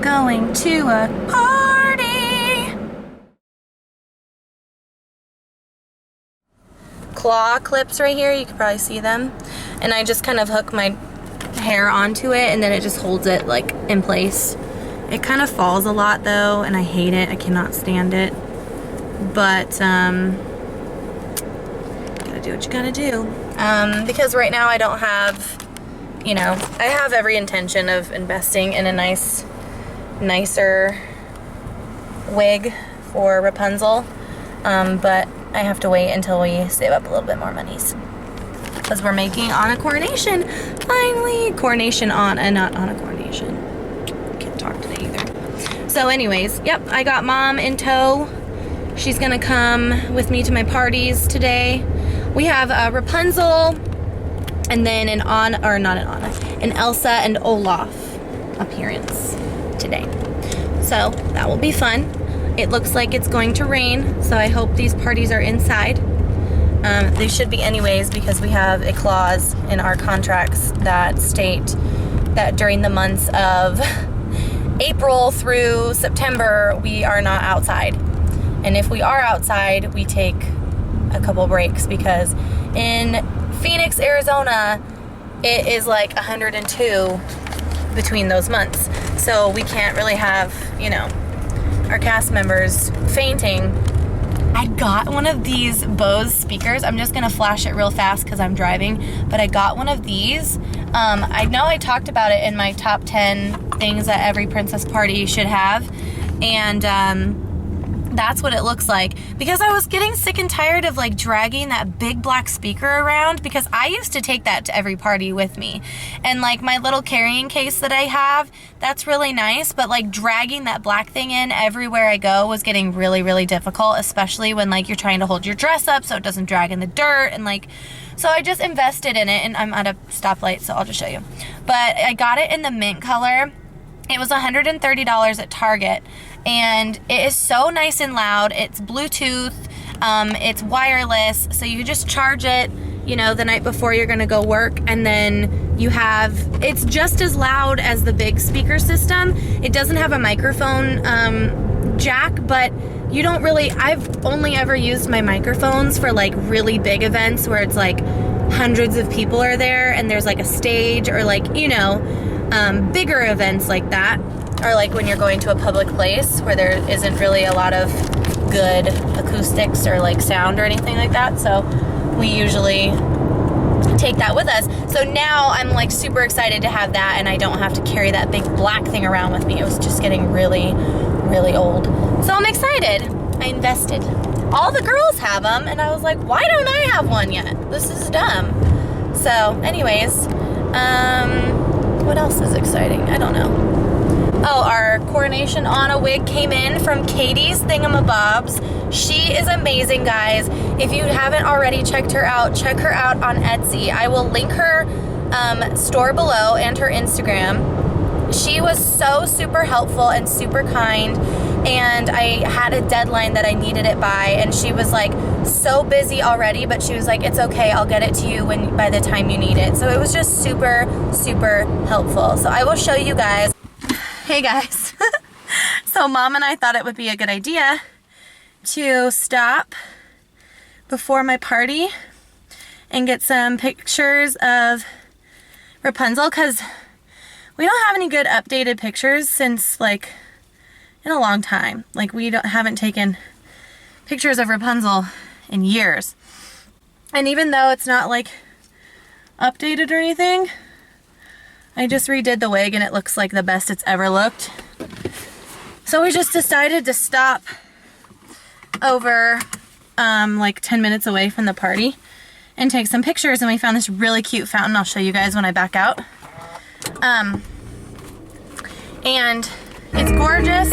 going to a party. Claw clips right here, you can probably see them. And I just kind of hook my hair onto it and then it just holds it like in place. It kind of falls a lot though and I hate it. I cannot stand it. But gotta do what you gotta do. Because right now I don't have, you know, I have every intention of investing in a nicer wig for Rapunzel. But I have to wait until we save up a little bit more monies. Because we're making on a coronation. Finally, coronation on and not on a coronation. Can't talk today either. So anyways, yep, I got mom in tow. She's gonna come with me to my parties today. We have Rapunzel and then an Elsa and Olaf appearance today. So that will be fun. It looks like it's going to rain, so I hope these parties are inside. They should be anyways because we have a clause in our contracts that state that during the months of April through September, we are not outside. And if we are outside, we take a couple breaks because in Phoenix, Arizona, it is like 102 between those months. So we can't really have, you know, our cast members fainting. I got one of these Bose speakers. I'm just gonna flash it real fast because I'm driving, but I got one of these. I know I talked about it in my top 10 things that every princess party should have, and that's what it looks like. Because I was getting sick and tired of like dragging that big black speaker around because I used to take that to every party with me. And like my little carrying case that I have, that's really nice, but like dragging that black thing in everywhere I go was getting really, really difficult, especially when like you're trying to hold your dress up so it doesn't drag in the dirt and like, so I just invested in it and I'm at a stoplight, so I'll just show you. But I got it in the mint color. It was $130 at Target. And it is so nice and loud. It's Bluetooth, it's wireless, so you just charge it, you know, the night before you're gonna go work, and then you have, it's just as loud as the big speaker system. It doesn't have a microphone jack, but you don't really, I've only ever used my microphones for like really big events where it's like hundreds of people are there and there's like a stage or like, you know, bigger events like that. Or like when you're going to a public place where there isn't really a lot of good acoustics or like sound or anything like that. So we usually take that with us. So now I'm like super excited to have that and I don't have to carry that big black thing around with me. It was just getting really, really old. So I'm excited. I invested. All the girls have them and I was like, why don't I have one yet? This is dumb. So anyways, what else is exciting? I don't know. Oh, our coronation on a wig came in from Katie's Thingamabobs. She is amazing, guys. If you haven't already checked her out, check her out on Etsy. I will link her store below and her Instagram. She was so super helpful and super kind, and I had a deadline that I needed it by, and she was like so busy already, but she was like, it's okay, I'll get it to you by the time you need it. So it was just super, super helpful. So I will show you guys. Hey guys, so mom and I thought it would be a good idea to stop before my party and get some pictures of Rapunzel because we don't have any good updated pictures since like in a long time. Like we haven't taken pictures of Rapunzel in years. And even though it's not like updated or anything, I just redid the wig and it looks like the best it's ever looked. So we just decided to stop over like 10 minutes away from the party and take some pictures, and we found this really cute fountain. I'll show you guys when I back out. And it's gorgeous.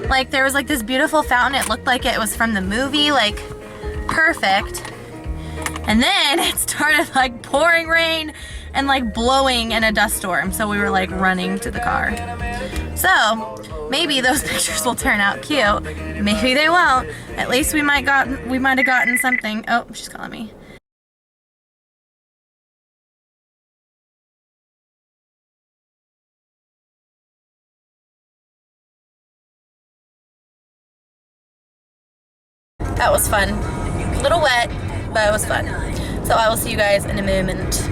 Like there was like this beautiful fountain. It looked like it was from the movie, like perfect. And then it started like pouring rain and like blowing in a dust storm. So we were like running to the car. So maybe those pictures will turn out cute. Maybe they won't. At least we might have gotten something. Oh, she's calling me. that was fun. A little wet, but it was fun. So I will see you guys in a moment.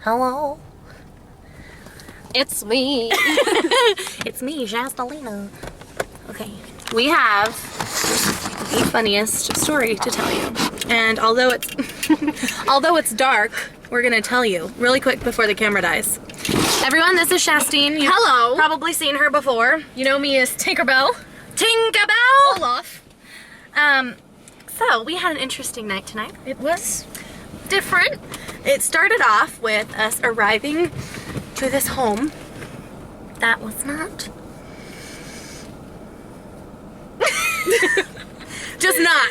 Hello. It's me. It's me, Jastalina. Okay. We have the funniest story to tell you. And although it's dark, we're gonna tell you really quick before the camera dies. Everyone, this is Shastine. You've Hello. probably seen her before. You know me as Tinkerbell. Tinkerbell! Olaf. So we had an interesting night tonight. It was different. It started off with us arriving to this home that was not. Just not.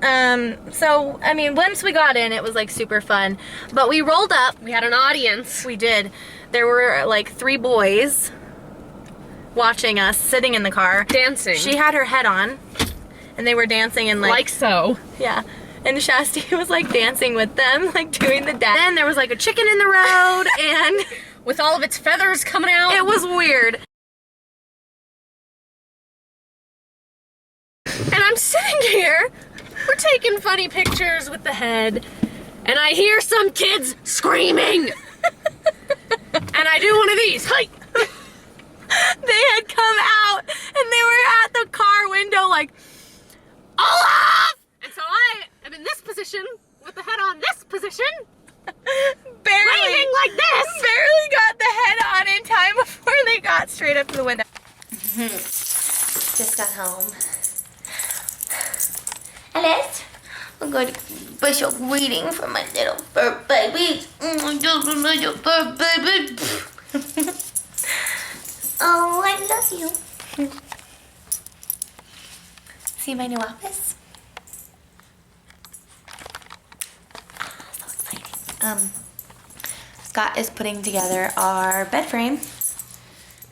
And so I mean, once we got in, it was like super fun. But we rolled up. We had an audience. We did. There were like 3 boys watching us, sitting in the car, Dancing. She had her head on, and they were dancing and Like so. yeah. And Shasti was like dancing with them, like doing the dance. Then there was like a chicken in the road, and With all of its feathers coming out. it was weird. And I'm sitting here, we're taking funny pictures with the head, and I hear some kids screaming. And I do one of these. Hi. They had come out, and they were at the car window like, Olaf! And so I am in this position with the head on this position, Barely. waving like this. Barely got the head on in time before they got straight up to the window. Just got home. Alice, I'm going to special greeting for my little fur baby. Little fur baby. Oh, I love you. See my new office? So exciting. Scott is putting together our bed frame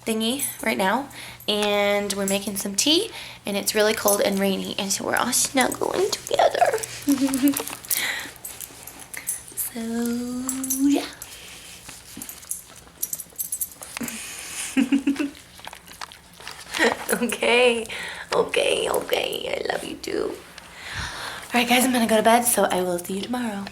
thingy right now, and we're making some tea, and it's really cold and rainy, and so we're all snuggling together. So yeah. Okay, I love you too. Alright guys, I'm gonna go to bed, so I will see you tomorrow.